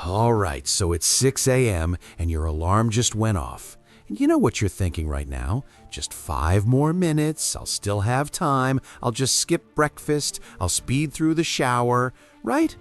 All right, so it's 6 a.m. and your alarm just went off. And you know what you're thinking right now. Just 5 more minutes, I'll still have time, I'll just skip breakfast, I'll speed through the shower, right?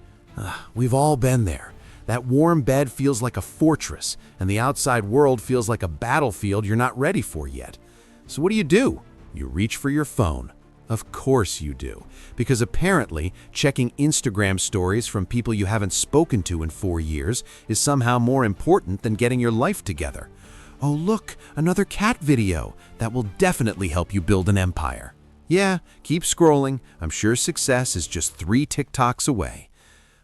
We've all been there. That warm bed feels like a fortress, and the outside world feels like a battlefield you're not ready for yet. So what do? You reach for your phone. Of course you do, because apparently checking Instagram stories from people you haven't spoken to in 4 years is somehow more important than getting your life together. Oh look, another cat video. That will definitely help you build an empire. Yeah, keep scrolling. I'm sure success is just 3 TikToks away.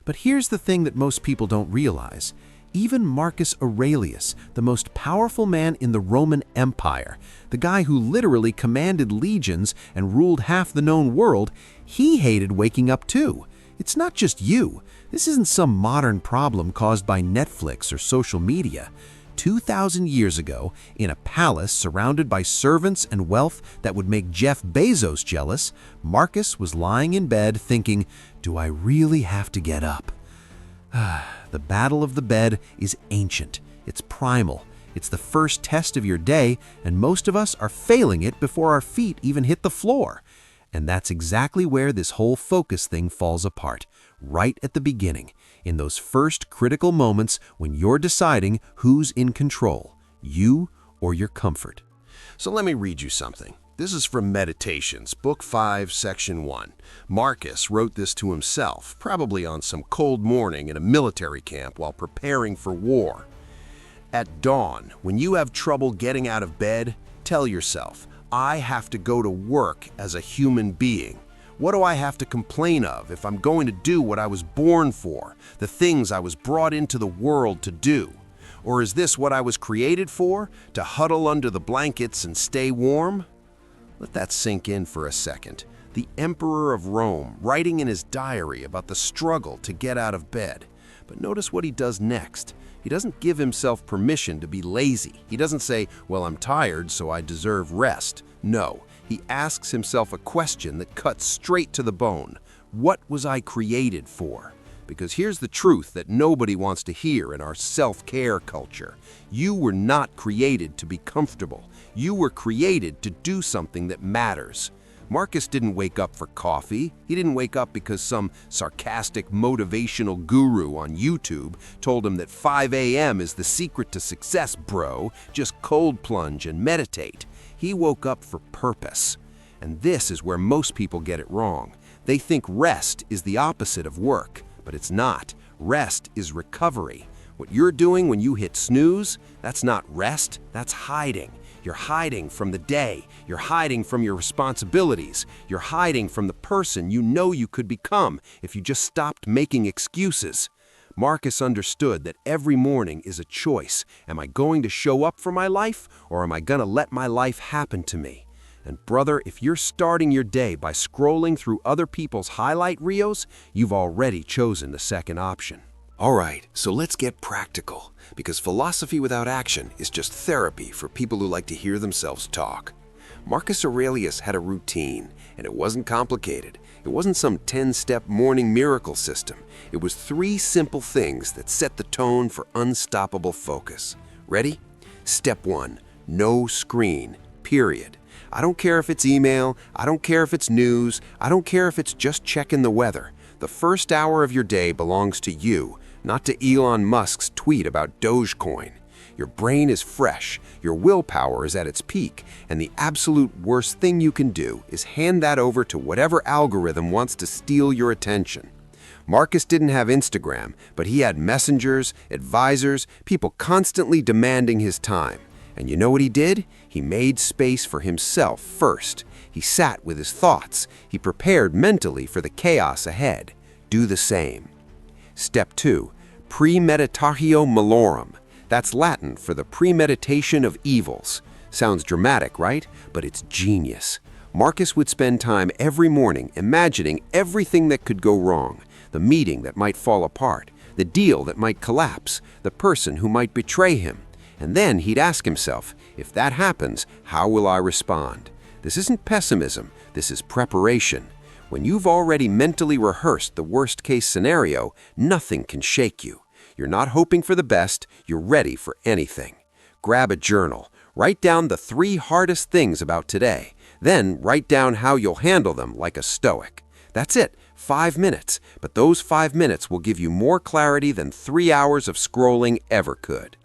But here's the thing that most people don't realize. Even Marcus Aurelius, the most powerful man in the Roman Empire, the guy who literally commanded legions and ruled half the known world, he hated waking up too. It's not just you. This isn't some modern problem caused by Netflix or social media. 2,000 years ago, in a palace surrounded by servants and wealth that would make Jeff Bezos jealous, Marcus was lying in bed thinking, "Do I really have to get up?" The battle of the bed is ancient. It's primal. It's the first test of your day, and most of us are failing it before our feet even hit the floor. And that's exactly where this whole focus thing falls apart, right at the beginning, in those first critical moments when you're deciding who's in control, you or your comfort. So let me read you something. This is from Meditations, Book 5, Section 1. Marcus wrote this to himself, probably on some cold morning in a military camp while preparing for war. At dawn, when you have trouble getting out of bed, tell yourself, I have to go to work as a human being. What do I have to complain of if I'm going to do what I was born for, the things I was brought into the world to do? Or is this what I was created for, to huddle under the blankets and stay warm? Let that sink in for a second. The Emperor of Rome, writing in his diary about the struggle to get out of bed. But notice what he does next. He doesn't give himself permission to be lazy. He doesn't say, well, I'm tired, so I deserve rest. No, he asks himself a question that cuts straight to the bone. What was I created for? Because here's the truth that nobody wants to hear in our self-care culture. You were not created to be comfortable. You were created to do something that matters. Marcus didn't wake up for coffee. He didn't wake up because some sarcastic motivational guru on YouTube told him that 5 a.m. is the secret to success, bro. Just cold plunge and meditate. He woke up for purpose. And this is where most people get it wrong. They think rest is the opposite of work, but it's not. Rest is recovery. What you're doing when you hit snooze, that's not rest, that's hiding. You're hiding from the day. You're hiding from your responsibilities. You're hiding from the person you know you could become if you just stopped making excuses. Marcus understood that every morning is a choice. Am I going to show up for my life, or am I going to let my life happen to me? And brother, if you're starting your day by scrolling through other people's highlight reels, you've already chosen the second option. All right, so let's get practical, because philosophy without action is just therapy for people who like to hear themselves talk. Marcus Aurelius had a routine, and it wasn't complicated. It wasn't some 10-step morning miracle system. It was 3 simple things that set the tone for unstoppable focus. Ready? Step 1, no screen, period. I don't care if it's email, I don't care if it's news, I don't care if it's just checking the weather. The first hour of your day belongs to you, not to Elon Musk's tweet about Dogecoin. Your brain is fresh, your willpower is at its peak, and the absolute worst thing you can do is hand that over to whatever algorithm wants to steal your attention. Marcus didn't have Instagram, but he had messengers, advisors, people constantly demanding his time. And you know what he did? He made space for himself first. He sat with his thoughts. He prepared mentally for the chaos ahead. Do the same. Step 2, premeditatio malorum. That's Latin for the premeditation of evils. Sounds dramatic, right? But it's genius. Marcus would spend time every morning imagining everything that could go wrong, the meeting that might fall apart, the deal that might collapse, the person who might betray him. And then he'd ask himself, if that happens, how will I respond? This isn't pessimism, this is preparation. When you've already mentally rehearsed the worst-case scenario, nothing can shake you. You're not hoping for the best, you're ready for anything. Grab a journal. Write down the 3 hardest things about today. Then write down how you'll handle them like a stoic. That's it, 5 minutes. But those 5 minutes will give you more clarity than 3 hours of scrolling ever could.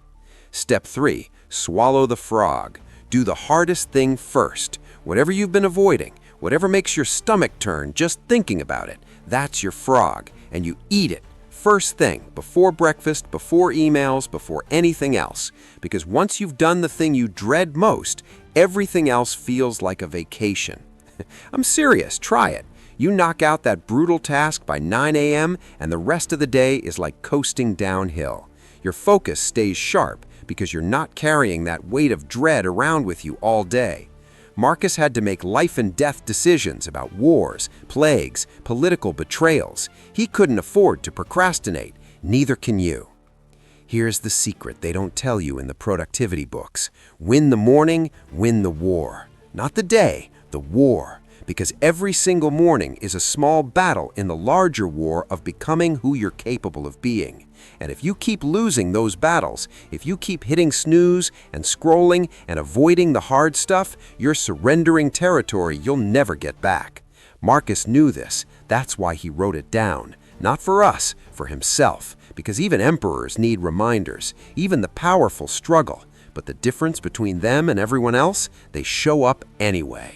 Step 3. Swallow the frog. Do the hardest thing first. Whatever you've been avoiding, whatever makes your stomach turn just thinking about it, that's your frog, and you eat it first thing, before breakfast, before emails, before anything else. Because once you've done the thing you dread most, everything else feels like a vacation. I'm serious, try it. You knock out that brutal task by 9 a.m. and the rest of the day is like coasting downhill. Your focus stays sharp because you're not carrying that weight of dread around with you all day. Marcus had to make life and death decisions about wars, plagues, political betrayals. He couldn't afford to procrastinate. Neither can you. Here's the secret they don't tell you in the productivity books. Win the morning, win the war. Not the day, the war. Because every single morning is a small battle in the larger war of becoming who you're capable of being. And if you keep losing those battles, if you keep hitting snooze and scrolling and avoiding the hard stuff, you're surrendering territory you'll never get back. Marcus knew this. That's why he wrote it down. Not for us, for himself. Because even emperors need reminders. Even the powerful struggle. But the difference between them and everyone else, they show up anyway.